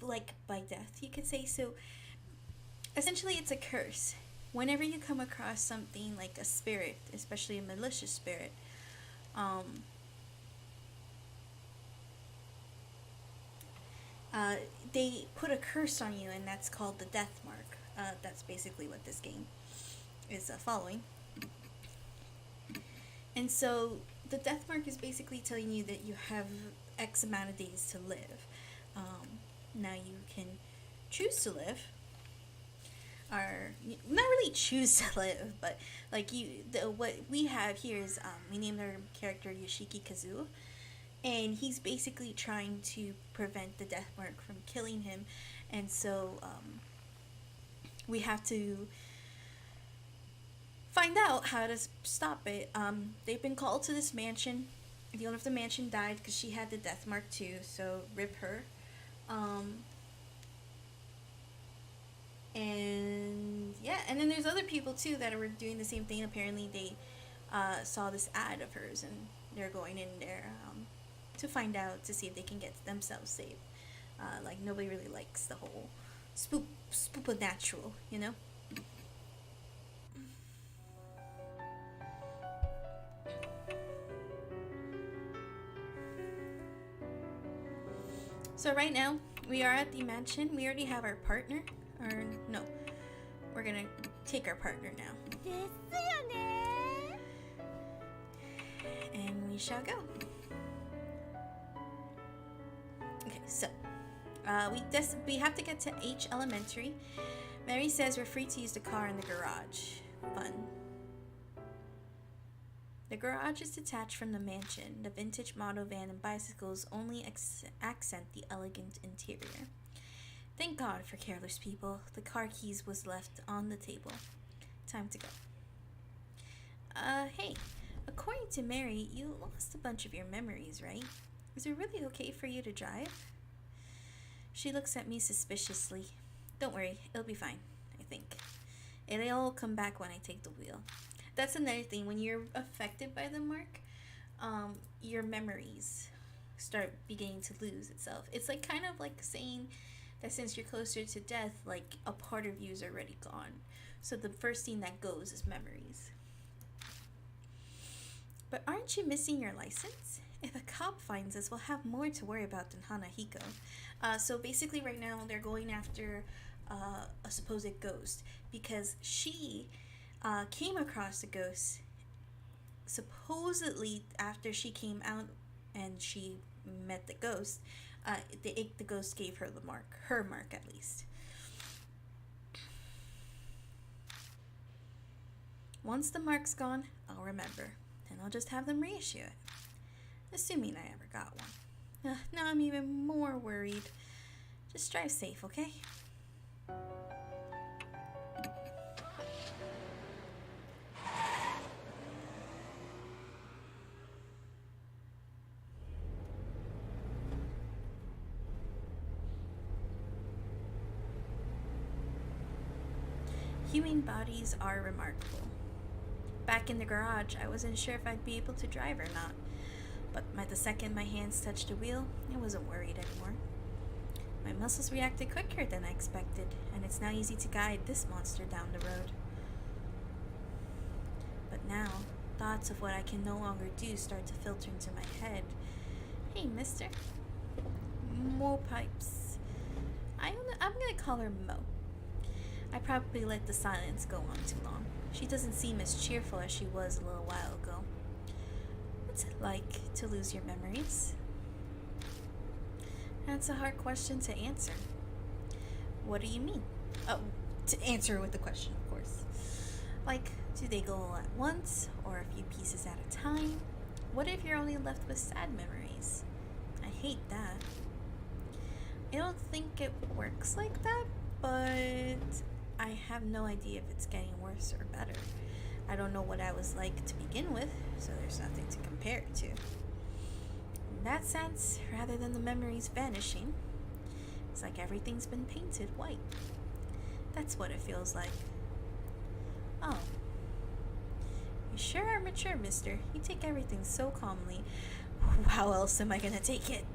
like by death, you could say. So essentially, it's a curse. Whenever you come across something like a spirit, especially a malicious spirit, um, uh, they put a curse on you, and that's called the death mark. That's basically what this game is following. And so the death mark is basically telling you that you have X amount of days to live. Now you can choose to live, or not really choose to live, but like what we have here is we named our character Yoshiki Kazuo, and he's basically trying to prevent the death mark from killing him, and so we have to find out how to stop it. They've been called to this mansion. The owner of the mansion died because she had the death mark too, so rip her. Um, and yeah, and then there's other people too that were doing the same thing. Apparently, they saw this ad of hers, and they're going in there to find out to see if they can get themselves saved. Like nobody really likes the whole supernatural, you know. So right now we are at the mansion. We already have our partner, or no, we're gonna take our partner now, and we shall go. Okay, so we have to get to H Elementary. Mary says we're free to use the car in the garage. Fun. The garage is detached from the mansion. The vintage model van and bicycles only accent the elegant interior. Thank God for careless people. The car keys was left on the table. Time to go. Hey. According to Mary, you lost a bunch of your memories, right? Is it really okay for you to drive? She looks at me suspiciously. Don't worry, it'll be fine, I think. It'll all come back when I take the wheel. That's another thing. When you're affected by the mark, your memories start beginning to lose itself. It's like kind of like saying that since you're closer to death, like a part of you is already gone. So the first thing that goes is memories. But aren't you missing your license? If a cop finds us, we'll have more to worry about than Hanahiko. So basically, right now they're going after a supposed ghost because she came across a ghost. Supposedly, after she came out and she met the ghost, the ghost gave her the mark, her mark at least. Once the mark's gone, I'll remember, and I'll just have them reissue it. Assuming I ever got one. Now I'm even more worried. Just drive safe, okay? Human bodies are remarkable. Back in the garage, I wasn't sure if I'd be able to drive or not. But the second my hands touched the wheel, I wasn't worried anymore. My muscles reacted quicker than I expected, and it's now easy to guide this monster down the road. But now, thoughts of what I can no longer do start to filter into my head. Hey, mister. Mo Pipes. I'm gonna call her Mo. I probably let the silence go on too long. She doesn't seem as cheerful as she was a little while ago. What's it like to lose your memories? That's a hard question to answer. What do you mean? Oh, to answer with the question, of course. Like, do they go all at once, or a few pieces at a time? What if you're only left with sad memories? I hate that. I don't think it works like that, but I have no idea if it's getting worse or better. I don't know what I was like to begin with, so there's nothing to compare it to. In that sense, rather than the memories vanishing, it's like everything's been painted white. That's what it feels like. Oh. You sure are mature, mister. You take everything so calmly. How else am I gonna take it?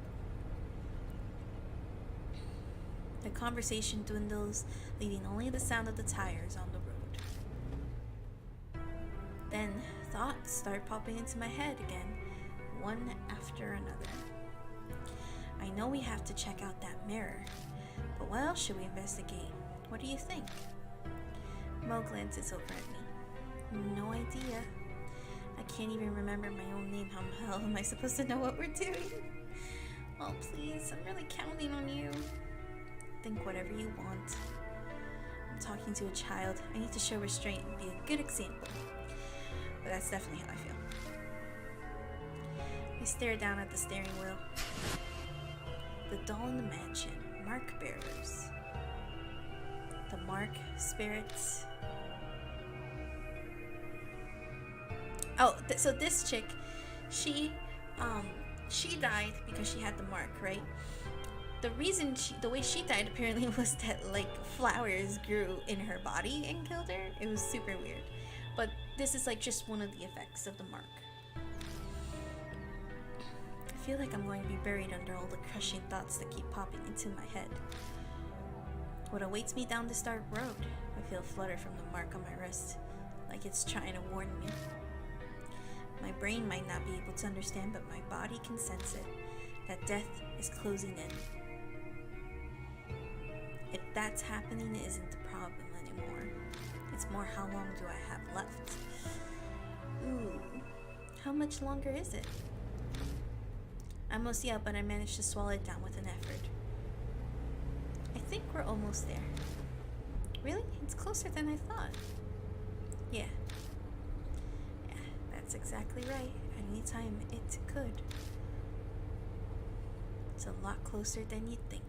The conversation dwindles, leaving only the sound of the tires on the road. Then thoughts start popping into my head again, one after another. I know we have to check out that mirror, but what else should we investigate? What do you think? Mo glances over at me. No idea. I can't even remember my own name. How the hell am I supposed to know what we're doing? Oh, please, I'm really counting on you. Think whatever you want. I'm talking to a child. I need to show restraint and be a good example. But that's definitely how I feel. I stare down at the steering wheel. The doll in the mansion. Mark bearers. The Mark spirits. Oh, so this chick, she died because she had the mark, right? The way she died apparently was that like flowers grew in her body and killed her. It was super weird. But this is like just one of the effects of the mark. I feel like I'm going to be buried under all the crushing thoughts that keep popping into my head. What awaits me down this dark road? I feel a flutter from the mark on my wrist, like it's trying to warn me. My brain might not be able to understand, but my body can sense it, that death is closing in. If that's happening, it isn't the problem anymore. It's more, how long do I have left? Ooh, how much longer is it? I almost yelled, but I managed to swallow it down with an effort. I think we're almost there. Really? It's closer than I thought. Yeah. That's exactly right. Anytime it could. It's a lot closer than you'd think.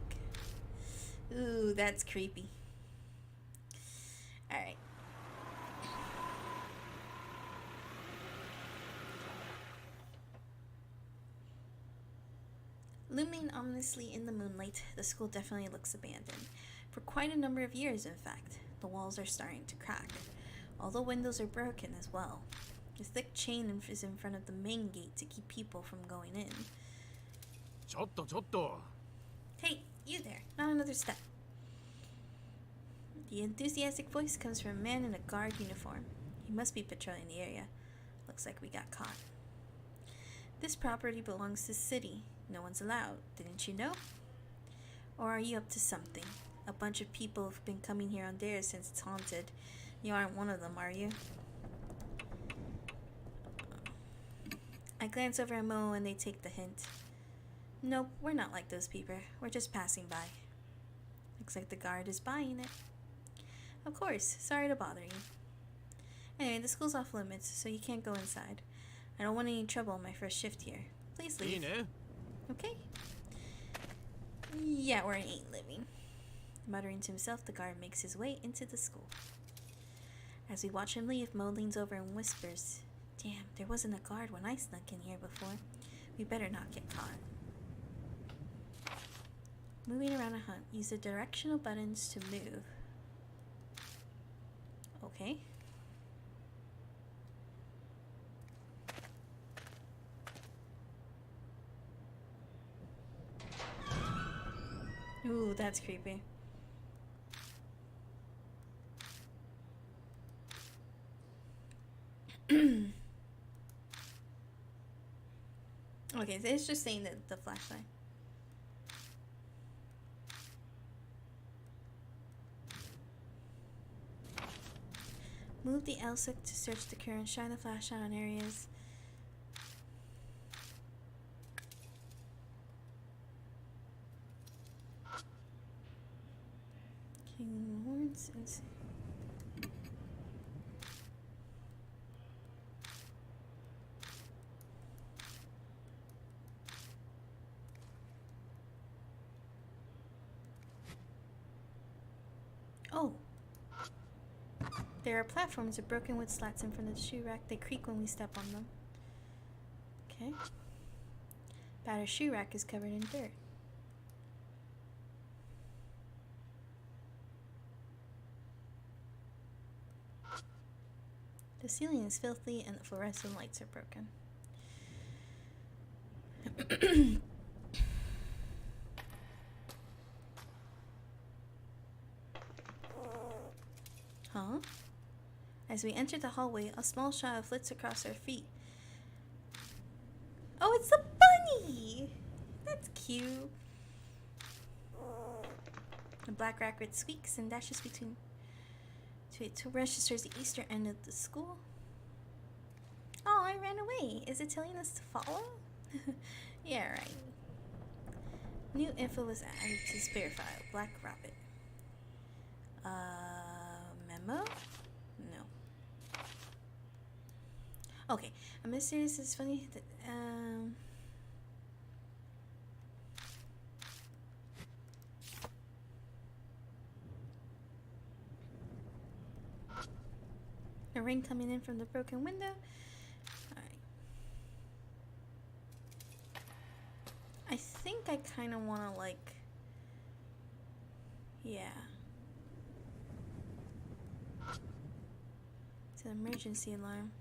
Ooh, that's creepy. Alright. Looming ominously in the moonlight, the school definitely looks abandoned. For quite a number of years, in fact. The walls are starting to crack. All the windows are broken as well. A thick chain is in front of the main gate to keep people from going in. Hey, you there. Not another step. The enthusiastic voice comes from a man in a guard uniform. He must be patrolling the area. Looks like we got caught. This property belongs to the city. No one's allowed. Didn't you know? Or are you up to something? A bunch of people have been coming here on dares since it's haunted. You aren't one of them, are you? I glance over at Mo and they take the hint. Nope, we're not like those people. We're just passing by. Looks like the guard is buying it. Of course, sorry to bother you. Anyway, the school's off limits, so you can't go inside. I don't want any trouble on my first shift here. Please leave. Okay. Yeah, or I ain't living. Muttering to himself, the guard makes his way into the school. As we watch him leave, Mo leans over and whispers, Damn, there wasn't a guard when I snuck in here before. We better not get caught. Moving around a hunt, use the directional buttons to move. Okay. Ooh, that's creepy. Okay, so it's just saying that the flashlight. Move the LSIC to search the current. Shine the flashlight on areas. King Lawrence and oh. There are platforms with broken wood slats in front of the shoe rack. They creak when we step on them. Okay. Battered shoe rack is covered in dirt. The ceiling is filthy and the fluorescent lights are broken. Huh? As we enter the hallway, a small shadow flits across our feet. Oh, it's a bunny! That's cute. The black rabbit squeaks and dashes between to registers the eastern end of the school. Oh, I ran away. Is it telling us to follow? Yeah, right. New info was added to spare file. Black rabbit. Memo? No. Okay. A mysterious is funny. A ring coming in from the broken window. Alright. I think I kind of want to, like... Yeah. It's an emergency alarm.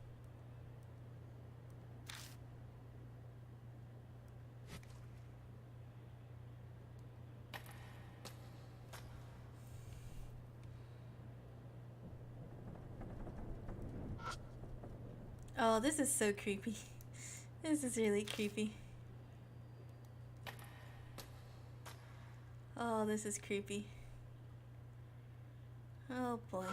Oh, this is so creepy. This is really creepy. Oh, this is creepy. Oh boy.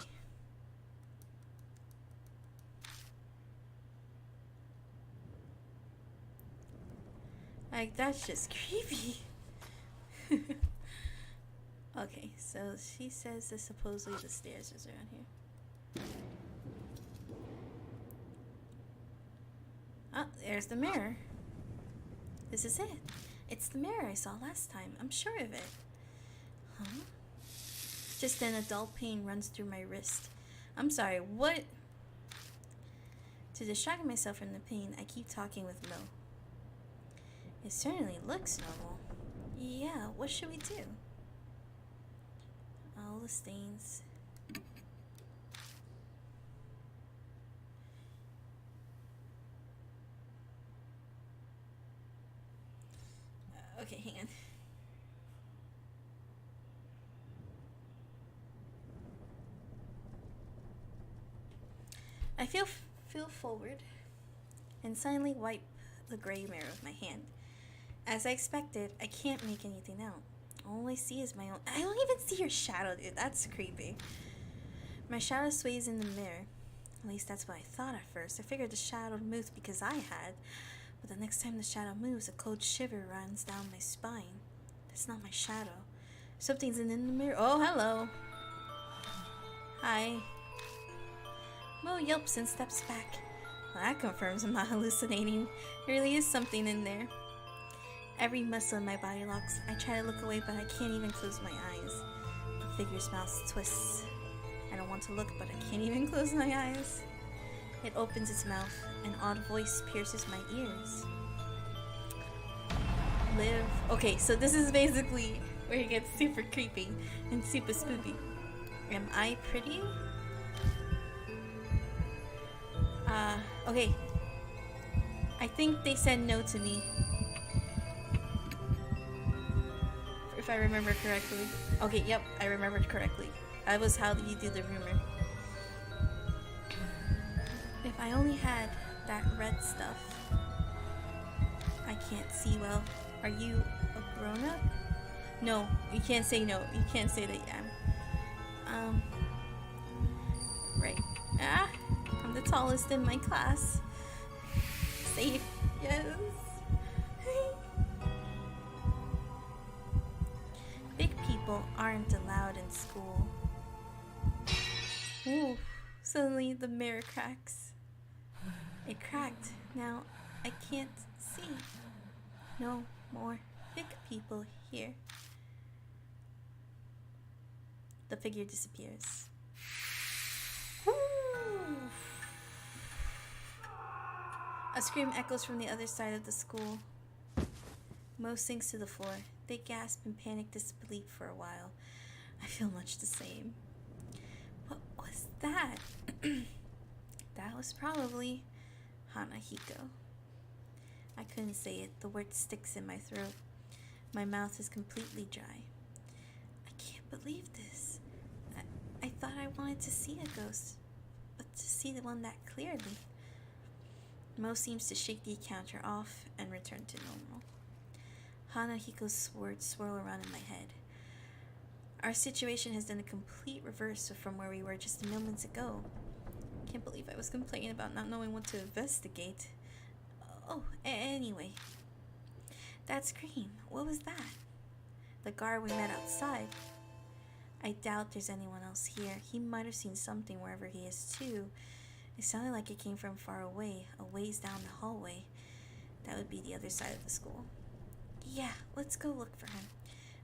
Like, that's just creepy. Okay, so she says that supposedly the stairs is around here. Oh, there's the mirror. This is it. It's the mirror I saw last time. I'm sure of it. Huh? Just then a dull pain runs through my wrist. I'm sorry, what? To distract myself from the pain, I keep talking with Mo. It certainly looks normal. Yeah, what should we do? All the stains. Okay, hang on. I feel forward and silently wipe the gray mirror with my hand. As I expected, I can't make anything out. All I see is my own. I don't even see your shadow, dude. That's creepy. My shadow sways in the mirror. At least that's what I thought at first. I figured the shadow moved because I had. But the next time the shadow moves, a cold shiver runs down my spine. That's not my shadow. Something's in the mirror. Oh, hello. Hi. Mo yelps and steps back. Well, that confirms I'm not hallucinating. There really is something in there. Every muscle in my body locks. I try to look away, but I can't even close my eyes. The figure's mouth twists. I don't want to look, but I can't even close my eyes. It opens its mouth. An odd voice pierces my ears. Live. Okay, so this is basically where it gets super creepy and super spooky. Am I pretty? Okay. I think they said no to me. If I remember correctly. Okay, yep, I remembered correctly. That was how you do the rumor. If I only had that red stuff. I can't see well. Are you a grown-up? No, you can't say no. You can't say that you am. Right. Ah, I'm the tallest in my class. Safe. Yes. Big people aren't allowed in school. Ooh, suddenly the mirror cracks. It cracked. Now I can't see. No more big people here. The figure disappears. Ooh. A scream echoes from the other side of the school. Mo sinks to the floor. They gasp in panic disbelief for a while. I feel much the same. What was that? That was probably Hanahiko. I couldn't say it. The word sticks in my throat. My mouth is completely dry. I can't believe this. I thought I wanted to see a ghost, but to see the one that clearly. Mo seems to shake the counter off and return to normal. Hanahiko's words swirl around in my head. Our situation has done a complete reverse from where we were just moments ago. Can't believe I was complaining about not knowing what to investigate. Oh, anyway. That scream, what was that? The guard we met outside. I doubt there's anyone else here. He might have seen something wherever he is too. It sounded like it came from far away, a ways down the hallway. That would be the other side of the school. Yeah, let's go look for him.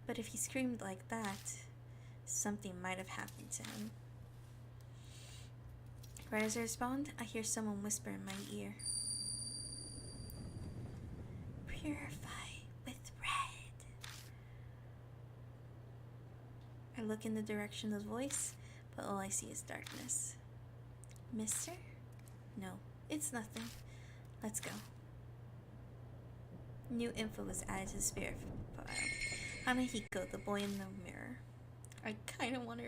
But if he screamed like that, something might have happened to him. Right as I respond, I hear someone whisper in my ear. Purify with red. I look in the direction of the voice, but all I see is darkness. Mister? No, it's nothing. Let's go. New info was added to the spirit file. Hanahiko, the boy in the mirror. I kinda want to